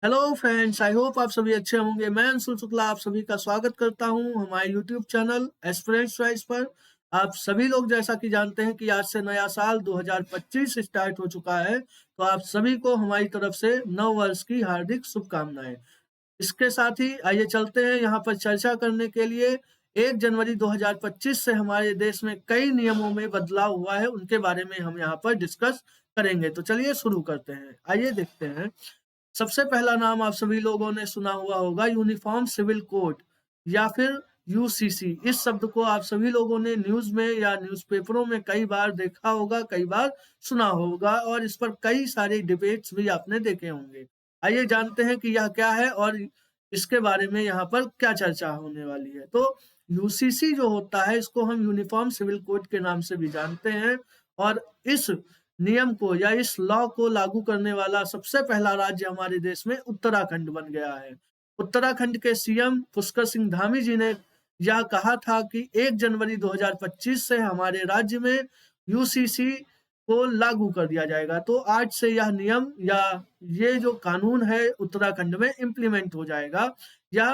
Hello friends, I hope आप सभी अच्छे होंगे। मैं अंशुल शुक्ला आप सभी का स्वागत करता हूं हमारे यूट्यूब चैनल एस्पिरेंट्स चॉइस पर। आप सभी लोग जैसा कि जानते हैं कि आज से नया साल 2025 स्टार्ट हो चुका है, तो आप सभी को हमारी तरफ से नव वर्ष की हार्दिक शुभकामनाएं। इसके साथ ही आइए चलते हैं यहाँ पर चर्चा करने के लिए। 1 जनवरी 2025 से हमारे देश में कई नियमों में बदलाव हुआ है, उनके बारे में हम यहाँ पर डिस्कस करेंगे। तो चलिए शुरू करते हैं, आइए देखते हैं। सबसे पहला नाम आप सभी लोगों ने सुना हुआ होगा, यूनिफॉर्म सिविल कोड या फिर यूसीसी। इस शब्द को आप सभी लोगों ने न्यूज में या न्यूज़पेपरों में कई बार देखा होगा, कई बार सुना होगा, और इस पर कई सारे डिबेट्स भी आपने देखे होंगे। आइए जानते हैं कि यह क्या है और इसके बारे में यहाँ पर क्या चर्चा होने वाली है। तो यूसीसी जो होता है, इसको हम यूनिफॉर्म सिविल कोड के नाम से भी जानते हैं, और इस नियम को या इस लॉ को लागू करने वाला सबसे पहला राज्य हमारे देश में उत्तराखंड बन गया है। उत्तराखंड के सीएम पुष्कर सिंह धामी जी ने यह कहा था कि 1 जनवरी 2025 से हमारे राज्य में यूसीसी को लागू कर दिया जाएगा। तो आज से यह नियम या ये जो कानून है उत्तराखंड में इम्प्लीमेंट हो जाएगा या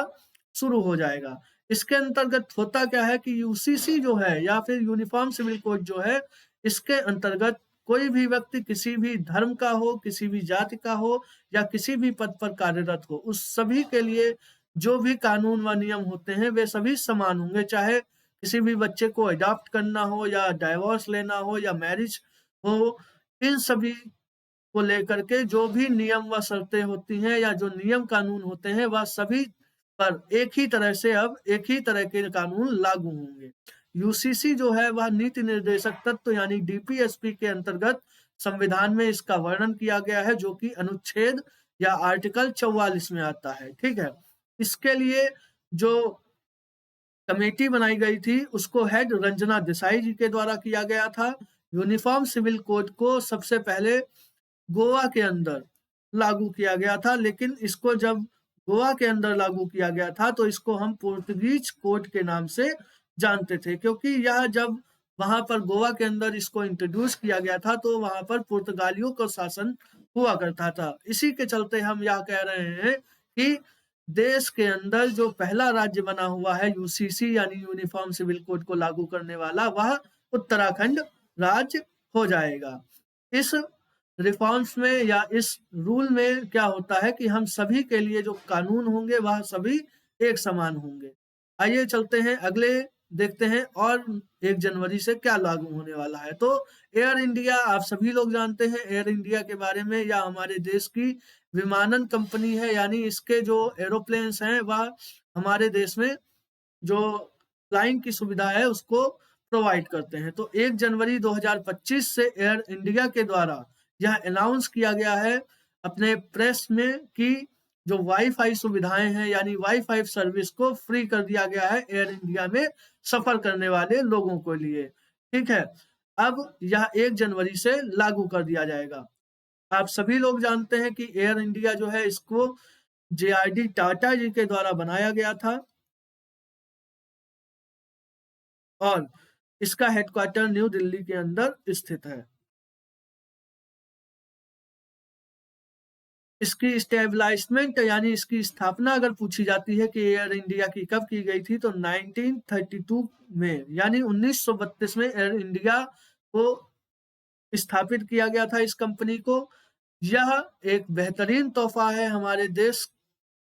शुरू हो जाएगा। इसके अंतर्गत होता क्या है कि यूसीसी जो है या फिर यूनिफॉर्म सिविल कोड जो है, इसके अंतर्गत कोई भी व्यक्ति किसी भी धर्म का हो, किसी भी जाति का हो या किसी भी पद पर कार्यरत हो, उस सभी के लिए जो भी कानून व नियम होते हैं वे सभी समान होंगे। चाहे किसी भी बच्चे को अडॉप्ट करना हो या डाइवोर्स लेना हो या मैरिज हो, इन सभी को लेकर के जो भी नियम व शर्तें होती हैं या जो नियम कानून होते हैं, वह सभी पर एक ही तरह से अब एक ही तरह के कानून लागू होंगे। यूसीसी जो है वह नीति निर्देशक तत्व यानी डीपीएसपी के अंतर्गत संविधान में इसका वर्णन किया गया है, जो कि अनुच्छेद या आर्टिकल 44 में आता है। ठीक है, इसके लिए जो कमेटी बनाई गई थी उसको हेड रंजना देसाई जी के द्वारा किया गया था। यूनिफॉर्म सिविल कोड को सबसे पहले गोवा के अंदर लागू किया गया था, लेकिन इसको जब गोवा के अंदर लागू किया गया था तो इसको हम पोर्तुगीज कोड के नाम से जानते थे, क्योंकि यह जब वहां पर गोवा के अंदर इसको इंट्रोड्यूस किया गया था तो वहां पर पुर्तगालियों का शासन हुआ करता था। इसी के चलते हम यह कह रहे हैं कि देश के अंदर जो पहला राज्य बना हुआ है यूसीसी यानी यूनिफॉर्म सिविल कोड को लागू करने वाला, वह उत्तराखंड राज्य हो जाएगा। इस रिफॉर्म्स में या इस रूल में क्या होता है कि हम सभी के लिए जो कानून होंगे वह सभी एक समान होंगे। आइए चलते हैं अगले, देखते हैं और 1 जनवरी से क्या लागू होने वाला है। तो एयर इंडिया, आप सभी लोग जानते हैं एयर इंडिया के बारे में, या हमारे देश की विमानन कंपनी है, यानी इसके जो एरोप्लेन्स हैं वह हमारे देश में जो फ्लाइंग की सुविधा है उसको प्रोवाइड करते हैं। तो 1 जनवरी 2025 से एयर इंडिया के द्वारा यह अनाउंस किया गया है अपने प्रेस में कि जो वाईफाई सुविधाएं हैं यानी वाईफाई सर्विस को फ्री कर दिया गया है एयर इंडिया में सफर करने वाले लोगों के लिए। ठीक है, अब यह 1 जनवरी से लागू कर दिया जाएगा। आप सभी लोग जानते हैं कि एयर इंडिया जो है इसको जेआरडी टाटा जी के द्वारा बनाया गया था, और इसका हेडक्वार्टर न्यू दिल्ली के अंदर स्थित है। इसकी स्टेबलाइजमेंट यानी इसकी स्थापना अगर पूछी जाती है कि एयर इंडिया की कब की गई थी, तो 1932 में यानी 1932 में एयर इंडिया को स्थापित किया गया था इस कंपनी को। यह एक बेहतरीन तोहफा है हमारे देश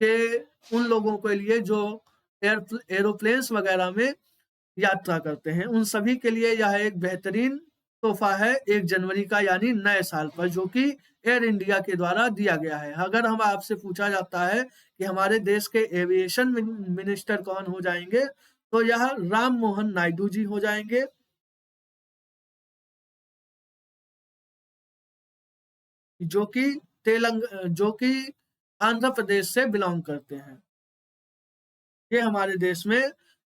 के उन लोगों के लिए जो एरोप्लेन्स वगैरह में यात्रा करते हैं, उन सभी के लिए यह एक बेहतरीन तोहफा है 1 जनवरी का यानी नए साल पर, जो कि एयर इंडिया के द्वारा दिया गया है। अगर हम आपसे पूछा जाता है कि हमारे देश के एविएशन मिनिस्टर कौन हो जाएंगे, तो यह राम मोहन नायडू जी हो जाएंगे, जो कि जो कि आंध्र प्रदेश से बिलोंग करते हैं। ये हमारे देश में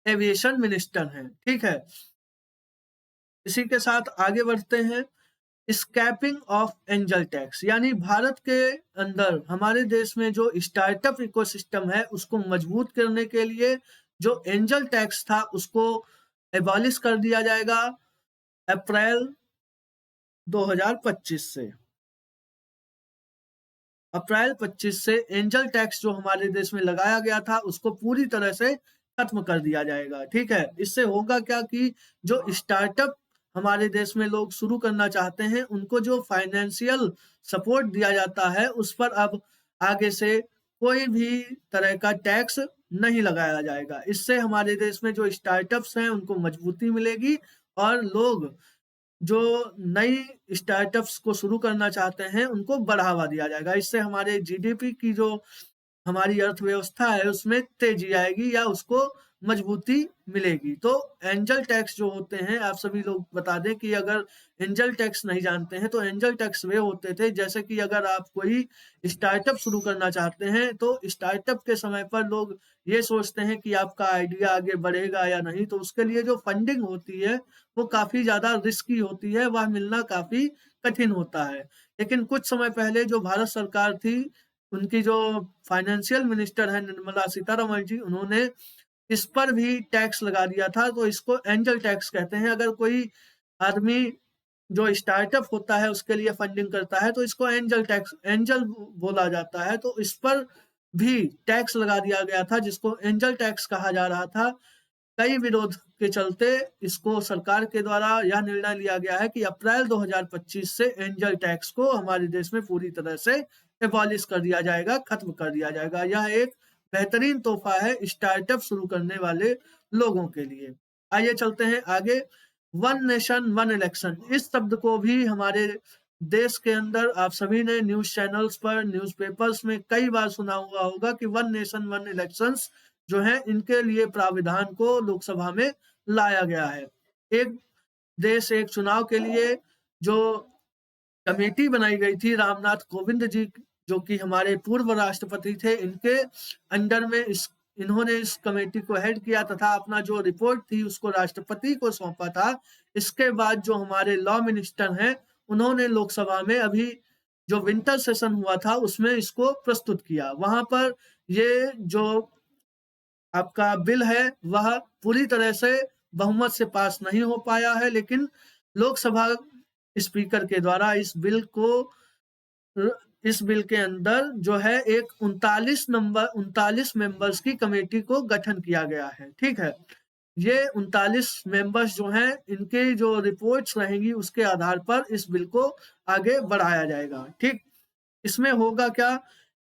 एविएशन मिनिस्टर हैं। ठीक है, इसी के साथ आगे बढ़ते हैं। स्कैपिंग ऑफ एंजल टैक्स यानी भारत के अंदर हमारे देश में जो स्टार्टअप इकोसिस्टम है उसको मजबूत करने के लिए जो एंजल टैक्स था उसको एबॉलिश कर दिया जाएगा अप्रैल 2025 से। अप्रैल 25 से एंजल टैक्स जो हमारे देश में लगाया गया था उसको पूरी तरह से खत्म कर दिया जाएगा। ठीक है, इससे होगा क्या कि जो स्टार्टअप हमारे देश में लोग शुरू करना चाहते हैं उनको जो फाइनेंशियल सपोर्ट दिया जाता है उस पर अब आगे से कोई भी तरह का टैक्स नहीं लगाया जाएगा। इससे हमारे देश में जो स्टार्टअप्स हैं उनको मजबूती मिलेगी और लोग जो नई स्टार्टअप्स को शुरू करना चाहते हैं उनको बढ़ावा दिया जाएगा। इससे हमारे जीडीपी की जो हमारी अर्थव्यवस्था है उसमें तेजी आएगी या उसको मजबूती मिलेगी। तो एंजल टैक्स जो होते हैं, आप सभी लोग बता दें कि अगर एंजल टैक्स नहीं जानते हैं तो एंजल टैक्स वे होते थे जैसे कि अगर आप कोई स्टार्टअप शुरू करना चाहते हैं तो स्टार्टअप के समय पर लोग ये सोचते हैं कि आपका आइडिया आगे बढ़ेगा या नहीं, तो उसके लिए जो फंडिंग होती है वो काफी ज्यादा रिस्की होती है, वह मिलना काफी कठिन होता है। लेकिन कुछ समय पहले जो भारत सरकार थी, उनकी जो फाइनेंशियल मिनिस्टर है निर्मला सीतारमण जी, उन्होंने इस पर भी टैक्स लगा दिया था, तो इसको एंजल टैक्स कहते हैं। अगर कोई आदमी जो स्टार्टअप होता है उसके लिए फंडिंग करता है तो इसको एंजल टैक्स एंजल बोला जाता है। तो इस पर भी टैक्स लगा दिया गया था जिसको एंजल टैक्स कहा जा रहा था। कई विरोध के चलते इसको सरकार के द्वारा यह निर्णय लिया गया है कि अप्रैल 2025 से एंजल टैक्स को हमारे देश में पूरी तरह से एबॉलिश कर दिया जाएगा, खत्म कर दिया जाएगा। यह एक बेहतरीन तोहफा है स्टार्टअप शुरू करने वाले लोगों के लिए। आइए चलते हैं आगे। वन नेशन वन इलेक्शन, इस शब्द को भी हमारे देश के अंदर आप सभी ने न्यूज चैनल्स पर, न्यूज़पेपर्स में कई बार सुना हुआ होगा कि वन नेशन वन इलेक्शंस जो है इनके लिए प्राविधान को लोकसभा में लाया गया है। एक देश एक चुनाव के लिए जो कमेटी बनाई गई थी, रामनाथ कोविंद जी जो कि हमारे पूर्व राष्ट्रपति थे, इनके अंडर में इन्होंने इस कमेटी को हेड किया तथा अपना जो रिपोर्ट थी उसको राष्ट्रपति को सौंपा था। इसके बाद जो हमारे लॉ मिनिस्टर हैं उन्होंने लोकसभा में अभी जो विंटर सेशन हुआ था उसमें इसको प्रस्तुत किया। वहां पर ये जो आपका बिल है वह पूरी तरह से बहुमत से पास नहीं हो पाया है, लेकिन लोकसभा स्पीकर के द्वारा इस बिल के अंदर जो है एक 39 मेंबर्स की कमेटी को गठन किया गया है। ठीक है, ये 39 मेंबर्स जो हैं इनके जो रिपोर्ट्स रहेंगी उसके आधार पर इस बिल को आगे बढ़ाया जाएगा। ठीक, इसमें होगा क्या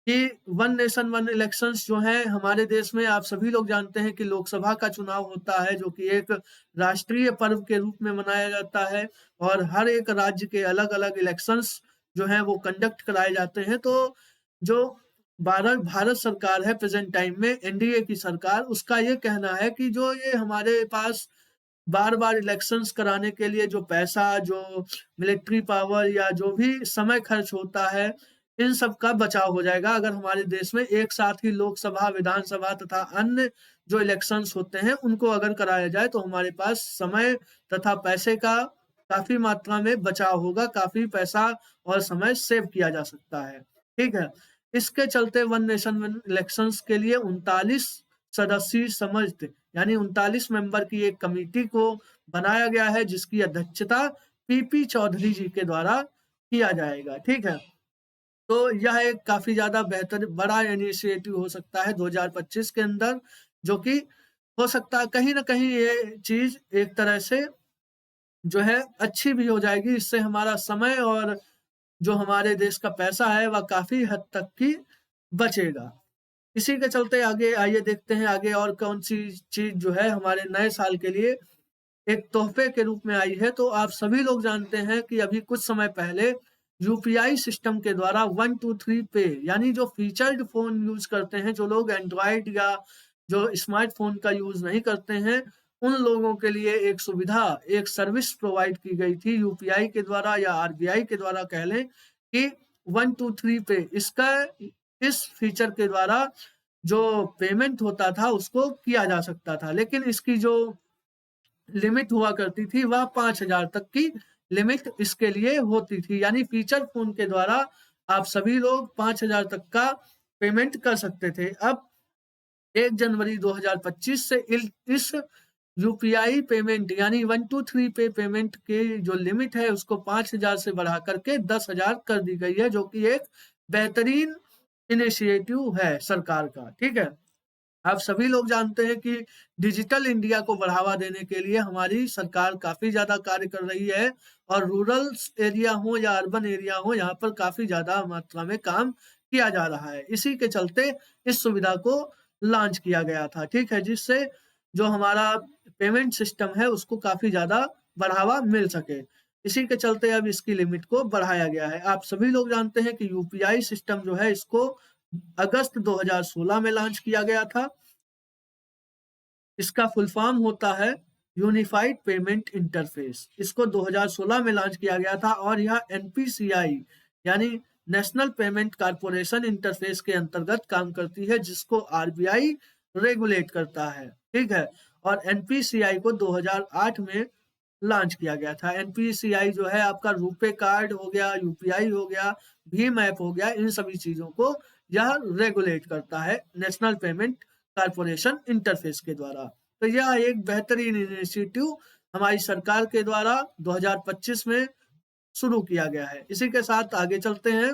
कि वन नेशन वन इलेक्शंस जो है हमारे देश में, आप सभी लोग जानते हैं कि लोकसभा का चुनाव होता है जो कि एक राष्ट्रीय पर्व के रूप में मनाया जाता है और हर एक राज्य के अलग अलग इलेक्शंस जो है वो कंडक्ट कराए जाते हैं। तो जो भारत सरकार है प्रेजेंट टाइम में, एनडीए की सरकार, उसका ये कहना है कि जो ये हमारे पास बार बार इलेक्शंस कराने के लिए जो पैसा, जो मिलिट्री पावर या जो भी समय खर्च होता है, इन सब का बचाव हो जाएगा अगर हमारे देश में एक साथ ही लोकसभा, विधानसभा तथा अन्य जो इलेक्शंस होते हैं उनको अगर कराया जाए तो हमारे पास समय तथा पैसे का काफी मात्रा में बचाव होगा, काफी पैसा और समय सेव किया जा सकता है। ठीक है, इसके चलते वन नेशन वन इलेक्शंस के लिए 39 सदस्यीय समझ यानी 39 मेंबर की एक कमेटी को बनाया गया है जिसकी अध्यक्षता पीपी चौधरी जी के द्वारा किया जाएगा। ठीक है, तो यह एक काफी ज्यादा बेहतर बड़ा इनिशिएटिव हो सकता है 2025 के अंदर, जो कि हो सकता है कहीं ना कहीं ये चीज एक तरह से जो है अच्छी भी हो जाएगी। इससे हमारा समय और जो हमारे देश का पैसा है वह काफी हद तक की बचेगा। इसी के चलते आगे आइए देखते हैं आगे और कौन सी चीज जो है हमारे नए साल के लिए एक तोहफे के रूप में आई है। तो आप सभी लोग जानते हैं कि अभी कुछ समय पहले यूपीआई सिस्टम के द्वारा 123 पे, यानी जो फीचर्ड फोन यूज करते हैं, जो लोग एंड्रॉयड या जो स्मार्टफोन का यूज नहीं करते हैं, उन लोगों के लिए एक सुविधा, एक सर्विस प्रोवाइड की गई थी यूपीआई के द्वारा या आरबीआई के द्वारा कह लें कि 123 पे इस फीचर के द्वारा जो पेमेंट होता था उसको किया जा सकता था। लेकिन इसकी जो लिमिट हुआ करती थी वह 5,000 तक की लिमिट इसके लिए होती थी, यानी फीचर फोन के द्वारा आप सभी लोग 5,000 तक का पेमेंट कर सकते थे। अब 1 जनवरी 2025 से इस यूपीआई पेमेंट यानी 123 पे पेमेंट की जो लिमिट है उसको 5,000 से बढ़ा करके 10,000 कर दी गई है, जो कि एक बेहतरीन इनिशिएटिव है सरकार का, ठीक है। आप सभी लोग जानते हैं कि डिजिटल इंडिया को बढ़ावा देने के लिए हमारी सरकार काफी ज्यादा कार्य कर रही है, और रूरल एरिया हो या अर्बन एरिया हो, यहाँ पर काफी ज्यादा मात्रा में काम किया जा रहा है। इसी के चलते इस सुविधा को लॉन्च किया गया था, ठीक है, जिससे जो हमारा पेमेंट सिस्टम है उसको काफी ज्यादा बढ़ावा मिल सके। इसी के चलते अब इसकी लिमिट को बढ़ाया गया है। आप सभी लोग जानते हैं कि यूपीआई सिस्टम जो है इसको अगस्त 2016 में लॉन्च किया गया था। इसका फुल फॉर्म होता है यूनिफाइड पेमेंट इंटरफेस। इसको 2016 में लॉन्च किया गया था, और यह एनपीसीआई यानी नेशनल पेमेंट कारपोरेशन इंटरफेस के अंतर्गत काम करती है, जिसको आरबीआई रेगुलेट करता है, ठीक है। और एनपीसीआई को 2008 में लॉन्च किया गया था। एनपीसीआई जो है आपका रुपे कार्ड हो गया, यूपीआई हो गया, भीम ऐप हो गया, इन सभी चीजों को यह रेगुलेट करता है नेशनल पेमेंट कारपोरेशन इंटरफेस के द्वारा। तो यह एक बेहतरीन इनिशिएटिव हमारी सरकार के द्वारा 2025 में शुरू किया गया है। इसी के साथ आगे चलते हैं।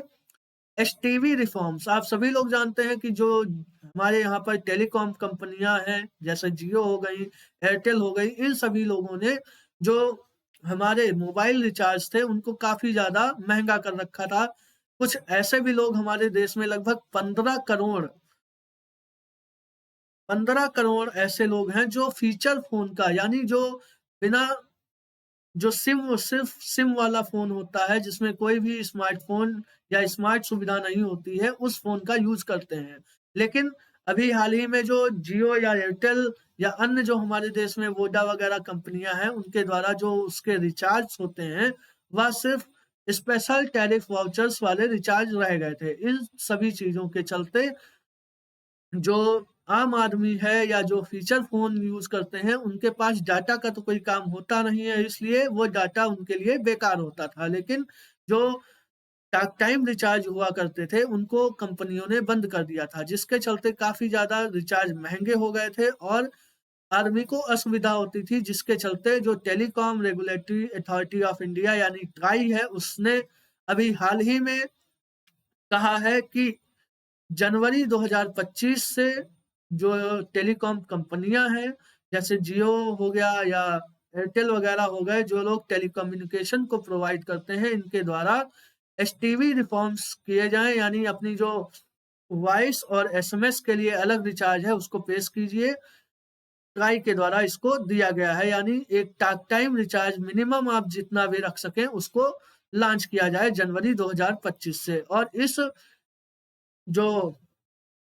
एसटीवी रिफॉर्म्स, आप सभी लोग जानते हैं कि जो हमारे यहाँ पर टेलीकॉम कंपनियां हैं, जैसे जियो हो गई, एयरटेल हो गई, इन सभी लोगों ने जो हमारे मोबाइल रिचार्ज थे उनको काफी ज्यादा महंगा कर रखा था। कुछ ऐसे भी लोग हमारे देश में लगभग 15 करोड़ ऐसे लोग हैं जो फीचर फोन का, यानी जो बिना, जो सिर्फ सिम वाला फोन होता है, जिसमें कोई भी स्मार्टफोन या स्मार्ट सुविधा नहीं होती है, उस फोन का यूज करते हैं। लेकिन अभी हाल ही में जो जियो या एयरटेल या अन्य जो हमारे देश में वोडा वगैरह कंपनियां हैं, उनके द्वारा जो उसके रिचार्ज होते हैं वह सिर्फ स्पेशल टैरिफ वाउचर्स वाले रिचार्ज रह गए थे। इन सभी चीजों के चलते जो आम आदमी है या जो फीचर फोन यूज करते हैं, उनके पास डाटा का तो कोई काम होता नहीं है, इसलिए वो डाटा उनके लिए बेकार होता था। लेकिन जो टॉक टाइम रिचार्ज हुआ करते थे उनको कंपनियों ने बंद कर दिया था, जिसके चलते काफी ज्यादा रिचार्ज महंगे हो गए थे और आदमी को असुविधा होती थी। जिसके चलते जो telecom regulatory authority of India यानी ट्राई है, उसने अभी हाल ही में कहा है कि जनवरी 2025 से जो टेलीकॉम कंपनियां हैं, जैसे जियो हो गया या एयरटेल वगैरह हो गए, जो लोग टेलीकम्युनिकेशन को प्रोवाइड करते हैं, इनके द्वारा एसटीवी रिफॉर्म्स किए जाएं, यानी अपनी जो वॉइस और एसएमएस के लिए अलग रिचार्ज है उसको पेश कीजिए। ट्राई के द्वारा इसको दिया गया है, यानी एक टॉक टाइम रिचार्ज मिनिमम आप जितना भी रख सकें उसको लॉन्च किया जाए जनवरी 2025 से। और इस जो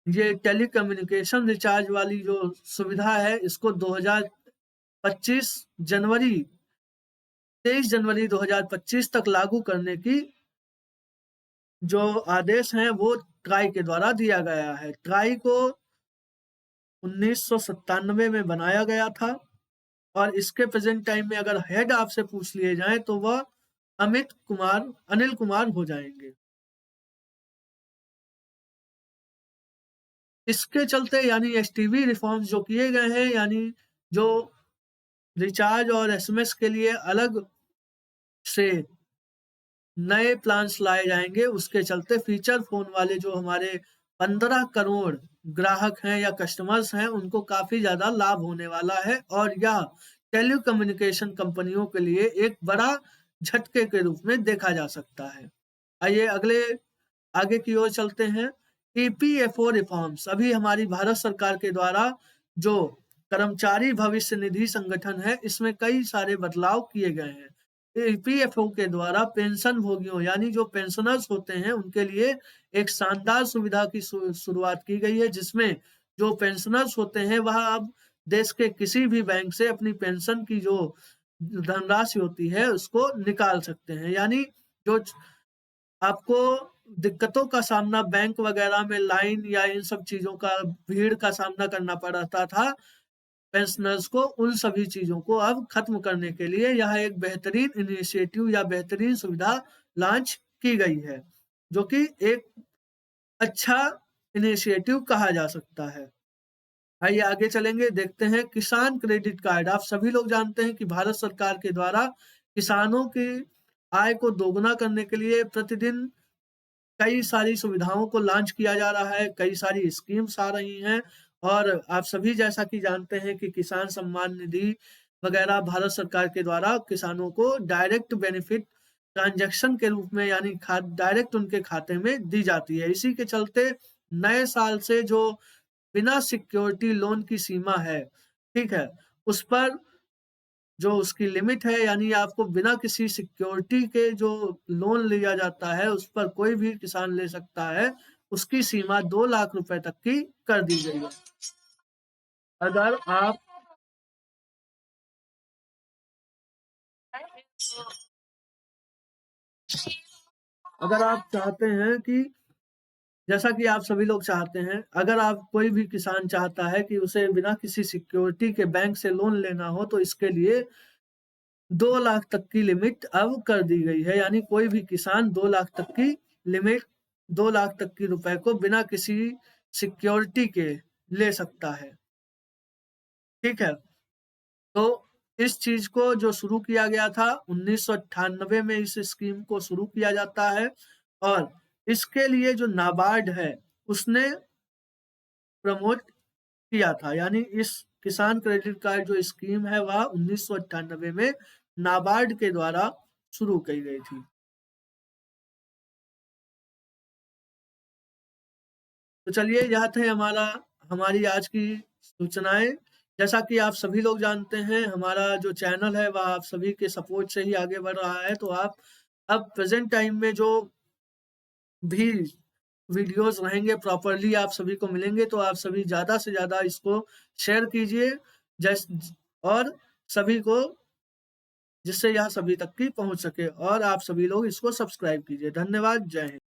ये टेलीकम्युनिकेशन रिचार्ज वाली जो सुविधा है, इसको 2025 जनवरी 23 जनवरी 2025 तक लागू करने की जो आदेश हैं वो ट्राई के द्वारा दिया गया है। ट्राई को 1997 में बनाया गया था, और इसके प्रेजेंट टाइम में अगर हेड आपसे पूछ लिए जाए तो वह अनिल कुमार हो जाएंगे। इसके चलते यानी एसटीवी रिफॉर्म्स जो किए गए हैं, यानी जो रिचार्ज और एसएमएस के लिए अलग से नए प्लान्स लाए जाएंगे, उसके चलते फीचर फोन वाले जो हमारे 15 करोड़ ग्राहक हैं या कस्टमर्स हैं, उनको काफी ज्यादा लाभ होने वाला है, और यह टेलीकम्युनिकेशन कंपनियों के लिए एक बड़ा झटके के रूप में देखा जा सकता है। आइए आगे की ओर चलते हैं। ईपीएफओ रिफॉर्म्स, अभी हमारी भारत सरकार के द्वारा जो कर्मचारी भविष्य निधि संगठन है, इसमें कई सारे बदलाव किए गए हैं। ईपीएफओ के द्वारा पेंशन भोगियों यानी जो पेंशनर्स होते हैं उनके लिए एक शानदार सुविधा की शुरुआत की गई है, जिसमें जो पेंशनर्स होते हैं वह अब देश के किसी भी बैंक से अपनी पेंशन की जो धनराशि होती है उसको निकाल सकते हैं। यानी जो आपको दिक्कतों का सामना बैंक वगैरह में लाइन या इन सब चीजों का भीड़ का सामना करना पड़ता था पेंशनर्स को, उन सभी चीजों को अब खत्म करने के लिए यह एक बेहतरीन इनिशिएटिव या बेहतरीन सुविधा लॉन्च की गई है, जो कि एक अच्छा इनिशिएटिव कहा जा सकता है। आइए आगे चलेंगे, देखते हैं किसान क्रेडिट कार्ड। आप सभी लोग जानते हैं कि भारत सरकार के द्वारा किसानों की आय को दोगुना करने के लिए प्रतिदिन कई सारी सुविधाओं को लॉन्च किया जा रहा है, कई सारी स्कीम्स आ रही हैं और आप सभी जैसा कि जानते हैं कि किसान सम्मान निधि वगैरह भारत सरकार के द्वारा किसानों को डायरेक्ट बेनिफिट ट्रांजैक्शन के रूप में यानी डायरेक्ट उनके खाते में दी जाती है। इसी के चलते नए साल से जो बिना सिक्योरिटी लोन की सीमा है, ठीक है, उस पर जो उसकी लिमिट है यानी आपको बिना किसी सिक्योरिटी के जो लोन लिया जाता है उस पर कोई भी किसान ले सकता है, उसकी सीमा 2 लाख रुपए तक की कर दी गई है। अगर आप अगर आप चाहते हैं कि जैसा कि आप सभी लोग चाहते हैं, अगर आप कोई भी किसान चाहता है कि उसे बिना किसी सिक्योरिटी के बैंक से लोन लेना हो तो इसके लिए 2 लाख तक की लिमिट अब कर दी गई है। यानी कोई भी किसान 2 लाख तक की लिमिट 2 लाख तक की रुपए को बिना किसी सिक्योरिटी के ले सकता है। ठीक है? तो इस चीज को जो शुरू किया गया था 1998 में इस स्कीम को शुरू किया जाता है और इसके लिए जो नाबार्ड है उसने प्रमोट किया था। यानी इस किसान क्रेडिट कार्ड जो स्कीम है वह 1998 में नाबार्ड के द्वारा शुरू की गई थी। तो चलिए यह थे हमारी आज की सूचनाएं। जैसा कि आप सभी लोग जानते हैं हमारा जो चैनल है वह आप सभी के सपोर्ट से ही आगे बढ़ रहा है। तो आप अब प्रेजेंट टाइम में जो भी वीडियोस रहेंगे प्रॉपरली आप सभी को मिलेंगे तो आप सभी ज्यादा से ज्यादा इसको शेयर कीजिए जैस और सभी को, जिससे यह सभी तक की पहुंच सके और आप सभी लोग इसको सब्सक्राइब कीजिए। धन्यवाद। जय हिंद।